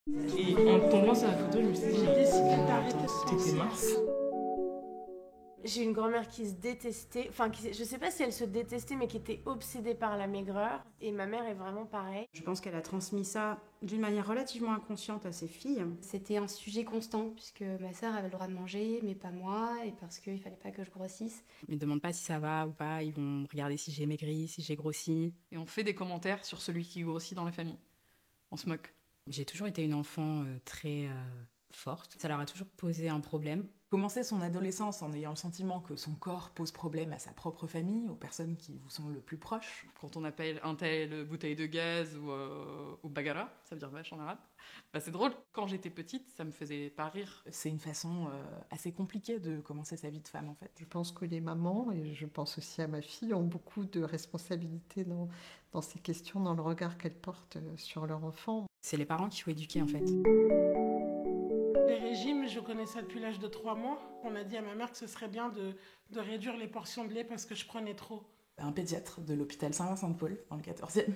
Et en tombant sur la photo, je me suis dit, j'ai décidé d'arrêter. T'étais mince. J'ai une grand-mère qui se détestait, je sais pas si elle se détestait, mais qui était obsédée par la maigreur. Et ma mère est vraiment pareille. Je pense qu'elle a transmis ça d'une manière relativement inconsciente à ses filles. C'était un sujet constant, puisque ma sœur avait le droit de manger, mais pas moi, et parce qu'il fallait pas que je grossisse. Ils me demandent pas si ça va ou pas, ils vont regarder si j'ai maigri, si j'ai grossi. Et on fait des commentaires sur celui qui grossit dans la famille. On se moque. J'ai toujours été une enfant très forte. Ça leur a toujours posé un problème. Commencer son adolescence en ayant le sentiment que son corps pose problème à sa propre famille, aux personnes qui vous sont le plus proches. Quand on appelle un tel bouteille de gaz ou bagara, ça veut dire vache en arabe, bah c'est drôle. Quand j'étais petite, ça me faisait pas rire. C'est une façon assez compliquée de commencer sa vie de femme en fait. Je pense que les mamans, et je pense aussi à ma fille, ont beaucoup de responsabilités dans ces questions, dans le regard qu'elles portent sur leur enfant. C'est les parents qu'il faut éduquer en fait. Les régimes, je connais ça depuis l'âge de 3 mois. On a dit à ma mère que ce serait bien de réduire les portions de lait parce que je prenais trop. Un pédiatre de l'hôpital Saint-Vincent-de-Paul, dans le 14e,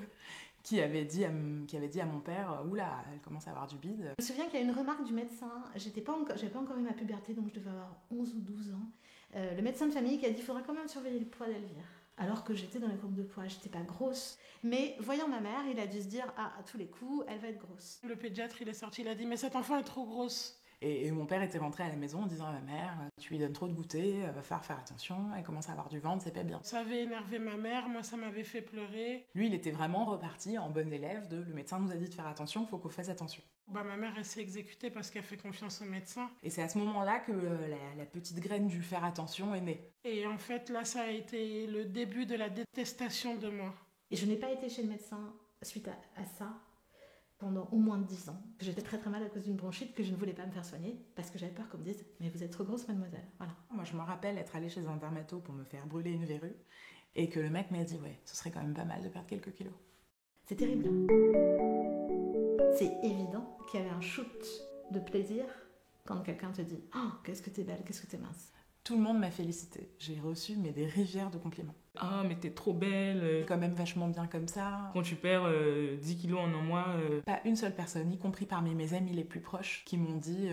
qui avait dit à mon père « Oula, elle commence à avoir du bide ». Je me souviens qu'il y a une remarque du médecin. J'avais pas encore eu ma puberté, donc je devais avoir 11 ou 12 ans. Le médecin de famille qui a dit « Il faudra quand même surveiller le poids d'Elvire ». Alors que j'étais dans les groupes de poids, j'étais pas grosse. Mais voyant ma mère, il a dû se dire « Ah, à tous les coups, elle va être grosse ». Le pédiatre, il est sorti, il a dit « Mais cette enfant est trop grosse ». Et mon père était rentré à la maison en disant à ma mère « Tu lui donnes trop de goûter, va falloir faire attention, elle commence à avoir du ventre, c'est pas bien ». Ça avait énervé ma mère, moi ça m'avait fait pleurer. Lui, il était vraiment reparti en bon élève de « Le médecin nous a dit de faire attention, faut qu'on fasse attention ». Ma mère, elle s'est exécutée parce qu'elle fait confiance au médecin. Et c'est à ce moment-là que la petite graine du faire attention est née. Et en fait, là, ça a été le début de la détestation de moi. Et je n'ai pas été chez le médecin suite à ça pendant au moins 10 ans. J'étais très très mal à cause d'une bronchite que je ne voulais pas me faire soigner parce que j'avais peur qu'on me dise « Mais vous êtes trop grosse, mademoiselle ». Voilà. Moi, je me rappelle être allée chez un dermato pour me faire brûler une verrue et que le mec m'a dit « Ouais, ce serait quand même pas mal de perdre quelques kilos ». C'est terrible. C'est évident qu'il y avait un shoot de plaisir quand quelqu'un te dit « Oh, qu'est-ce que t'es belle, qu'est-ce que t'es mince ». Tout le monde m'a félicité. J'ai reçu des rivières de compliments. Ah, mais t'es trop belle. Quand même vachement bien comme ça. Quand tu perds 10 kilos en un mois... Pas une seule personne, y compris parmi mes amis les plus proches, qui m'ont dit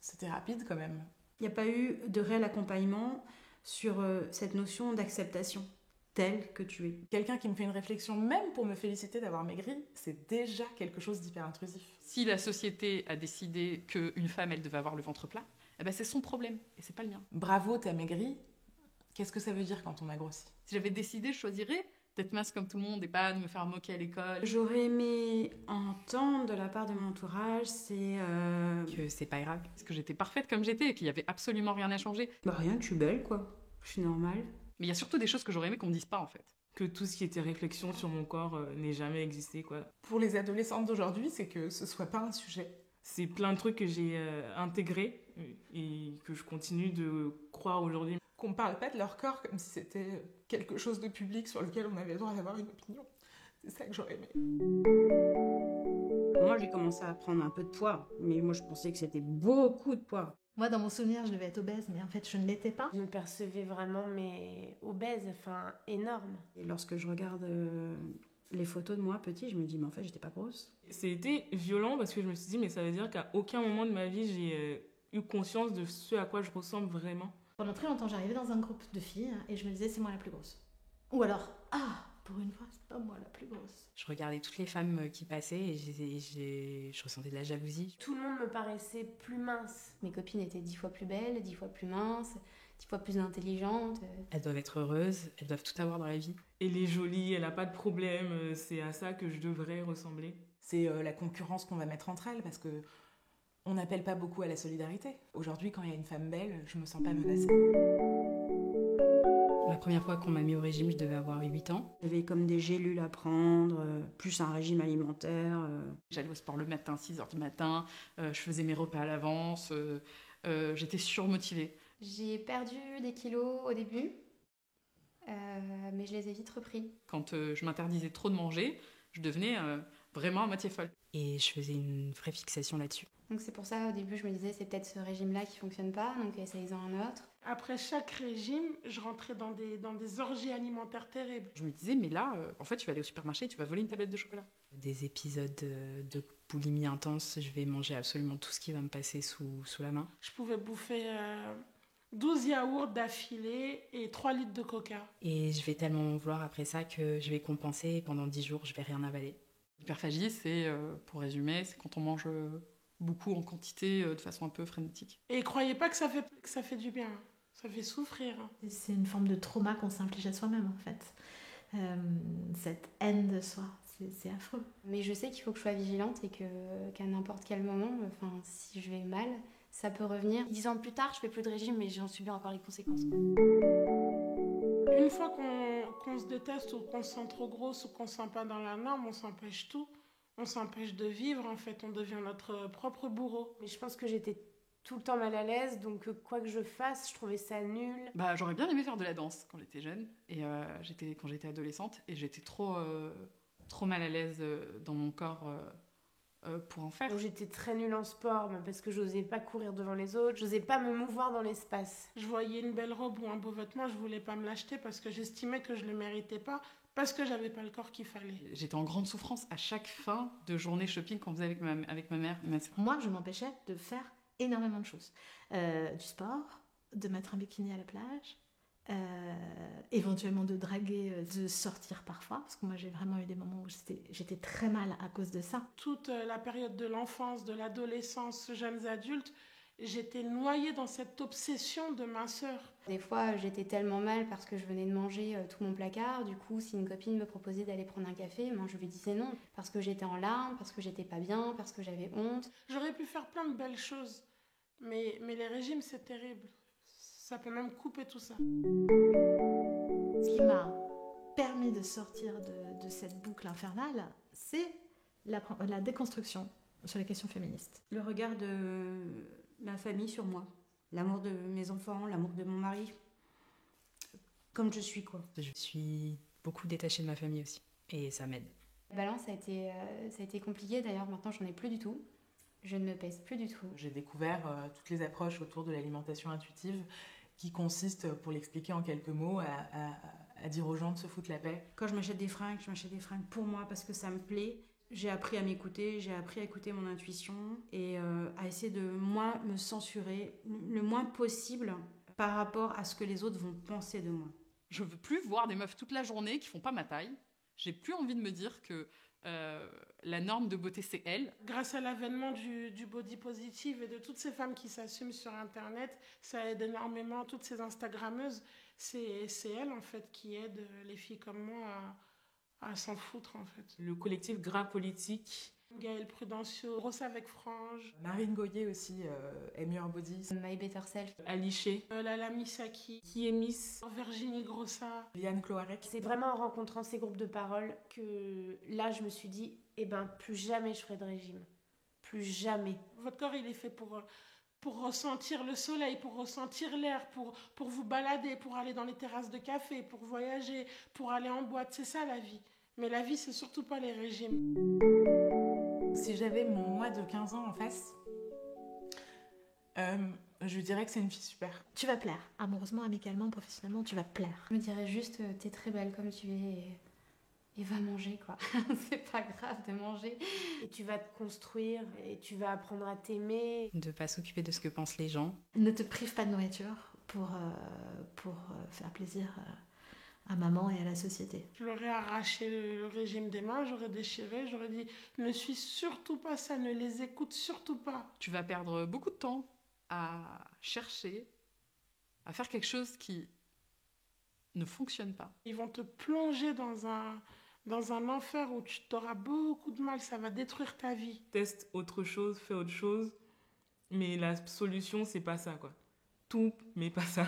c'était rapide quand même. Il n'y a pas eu de réel accompagnement sur cette notion d'acceptation telle que tu es. Quelqu'un qui me fait une réflexion, même pour me féliciter d'avoir maigri, c'est déjà quelque chose d'hyper intrusif. Si la société a décidé qu'une femme, elle devait avoir le ventre plat, eh ben c'est son problème et c'est pas le mien. Bravo, t'as maigri. Qu'est-ce que ça veut dire quand on a grossi? Si j'avais décidé, je choisirais d'être mince comme tout le monde et pas de me faire moquer à l'école. J'aurais aimé entendre de la part de mon entourage, c'est que c'est pas grave. Parce que j'étais parfaite comme j'étais et qu'il y avait absolument rien à changer. Rien, je suis belle quoi. Je suis normale. Mais il y a surtout des choses que j'aurais aimé qu'on me dise pas en fait. Que tout ce qui était réflexion sur mon corps n'ait jamais existé quoi. Pour les adolescentes d'aujourd'hui, c'est que ce soit pas un sujet. C'est plein de trucs que j'ai intégrés et que je continue de croire aujourd'hui. Qu'on parle pas de leur corps comme si c'était quelque chose de public sur lequel on avait le droit d'avoir une opinion. C'est ça que j'aurais aimé. Moi, j'ai commencé à prendre un peu de poids, mais moi, je pensais que c'était beaucoup de poids. Moi, dans mon souvenir, je devais être obèse, mais en fait, je ne l'étais pas. Je me percevais vraiment obèse, énorme. Et lorsque je regarde les photos de moi petit, je me dis, mais en fait, j'étais pas grosse. C'était violent parce que je me suis dit, mais ça veut dire qu'à aucun moment de ma vie, j'ai eu conscience de ce à quoi je ressemble vraiment. Pendant très longtemps, j'arrivais dans un groupe de filles et je me disais, c'est moi la plus grosse. Ou alors, pour une fois, c'est pas moi la plus grosse. Je regardais toutes les femmes qui passaient et je ressentais de la jalousie. Tout le monde me paraissait plus mince. Mes copines étaient 10 fois plus belles, 10 fois plus minces, 10 fois plus intelligentes. Elles doivent être heureuses, elles doivent tout avoir dans la vie. Elle est jolie, elle a pas de problème, c'est à ça que je devrais ressembler. C'est la concurrence qu'on va mettre entre elles parce que on n'appelle pas beaucoup à la solidarité. Aujourd'hui, quand il y a une femme belle, je me sens pas menacée. La première fois qu'on m'a mis au régime, je devais avoir 8 ans. J'avais comme des gélules à prendre, plus un régime alimentaire. J'allais au sport le matin, 6h du matin, je faisais mes repas à l'avance, j'étais surmotivée. J'ai perdu des kilos au début, mais je les ai vite repris. Quand je m'interdisais trop de manger, je devenais vraiment à moitié folle. Et je faisais une vraie fixation là-dessus. Donc c'est pour ça, au début, je me disais, c'est peut-être ce régime-là qui fonctionne pas, donc essayez-en un autre. Après chaque régime, je rentrais dans des orgies alimentaires terribles. Je me disais, mais là, en fait, tu vas aller au supermarché et tu vas voler une tablette de chocolat. Des épisodes de boulimie intense, je vais manger absolument tout ce qui va me passer sous la main. Je pouvais bouffer 12 yaourts d'affilée et 3 litres de coca. Et je vais tellement m'en vouloir après ça que je vais compenser et pendant 10 jours, je vais rien avaler. L'hyperphagie, c'est, pour résumer, c'est quand on mange beaucoup en quantité de façon un peu frénétique. Et croyez pas que ça fait du bien. Ça fait souffrir. C'est une forme de trauma qu'on s'inflige à soi-même, en fait. Cette haine de soi, c'est affreux. Mais je sais qu'il faut que je sois vigilante et qu'à n'importe quel moment, si je vais mal, ça peut revenir. 10 ans plus tard, je fais plus de régime, mais j'en subis encore les conséquences. Une fois qu'on se déteste ou qu'on se sent trop grosse ou qu'on se sent pas dans la norme, on s'empêche tout. On s'empêche de vivre, en fait. On devient notre propre bourreau. Mais je pense que j'étais tout le temps mal à l'aise, donc quoi que je fasse, je trouvais ça nul. J'aurais bien aimé faire de la danse quand j'étais jeune, et quand j'étais adolescente, et j'étais trop mal à l'aise dans mon corps pour en faire. Donc j'étais très nulle en sport, parce que j'osais pas courir devant les autres, j'osais pas me mouvoir dans l'espace. Je voyais une belle robe ou un beau vêtement, je voulais pas me l'acheter parce que j'estimais que je le méritais pas, parce que j'avais pas le corps qu'il fallait. J'étais en grande souffrance à chaque fin de journée shopping qu'on faisait avec ma mère et ma soeur. Moi, je m'empêchais de faire énormément de choses. Du sport, de mettre un bikini à la plage, éventuellement de draguer, de sortir parfois, parce que moi j'ai vraiment eu des moments où j'étais très mal à cause de ça. Toute la période de l'enfance, de l'adolescence, jeunes adultes, j'étais noyée dans cette obsession de minceur. Des fois, j'étais tellement mal parce que je venais de manger tout mon placard. Du coup, si une copine me proposait d'aller prendre un café, moi je lui disais non. Parce que j'étais en larmes, parce que j'étais pas bien, parce que j'avais honte. J'aurais pu faire plein de belles choses, mais les régimes, c'est terrible. Ça peut même couper tout ça. Ce qui m'a permis de sortir de cette boucle infernale, c'est la déconstruction sur les questions féministes. Le regard de ma famille sur moi, l'amour de mes enfants, l'amour de mon mari, comme je suis, quoi. Je suis beaucoup détachée de ma famille aussi, et ça m'aide. La balance, ça a été compliqué, d'ailleurs maintenant j'en ai plus du tout. Je ne me pèse plus du tout. J'ai découvert toutes les approches autour de l'alimentation intuitive qui consistent, pour l'expliquer en quelques mots, à dire aux gens de se foutre la paix. Quand je m'achète des fringues pour moi parce que ça me plaît. J'ai appris à m'écouter, j'ai appris à écouter mon intuition et à essayer de moins me censurer le moins possible par rapport à ce que les autres vont penser de moi. Je veux plus voir des meufs toute la journée qui font pas ma taille. J'ai plus envie de me dire que la norme de beauté c'est elle. Grâce à l'avènement du body positive et de toutes ces femmes qui s'assument sur internet, ça aide énormément toutes ces instagrammeuses. C'est elles en fait qui aident les filles comme moi à s'en foutre en fait. Le collectif Gras Politique. Gaëlle Prudencio, Rossa avec frange. Marine Goyer aussi, Aime Your Body. My Better Self. Aliché. Lala Misaki. Qui est Miss. Virginie Grossa. Liane Cloarec. C'est vraiment en rencontrant ces groupes de parole que là je me suis dit, plus jamais je ferai de régime. Plus jamais. Votre corps il est fait pour ressentir le soleil, pour ressentir l'air, pour vous balader, pour aller dans les terrasses de café, pour voyager, pour aller en boîte. C'est ça la vie. Mais la vie, c'est surtout pas les régimes. Si j'avais mon moi de 15 ans en face, je lui dirais que c'est une fille super. Tu vas plaire. Amoureusement, amicalement, professionnellement, tu vas plaire. Je me dirais juste, t'es très belle comme tu es et va manger, quoi. C'est pas grave de manger. Et tu vas te construire et tu vas apprendre à t'aimer. De pas s'occuper de ce que pensent les gens. Ne te prive pas de nourriture pour faire plaisir à maman et à la société. Je leur ai arraché le régime des mains, j'aurais déchiré, j'aurais dit ne suis surtout pas ça, ne les écoute surtout pas. Tu vas perdre beaucoup de temps à chercher, à faire quelque chose qui ne fonctionne pas. Ils vont te plonger dans un enfer où tu t'auras beaucoup de mal, ça va détruire ta vie. Teste autre chose, fais autre chose, mais la solution c'est pas ça, quoi. Tout, mais pas ça.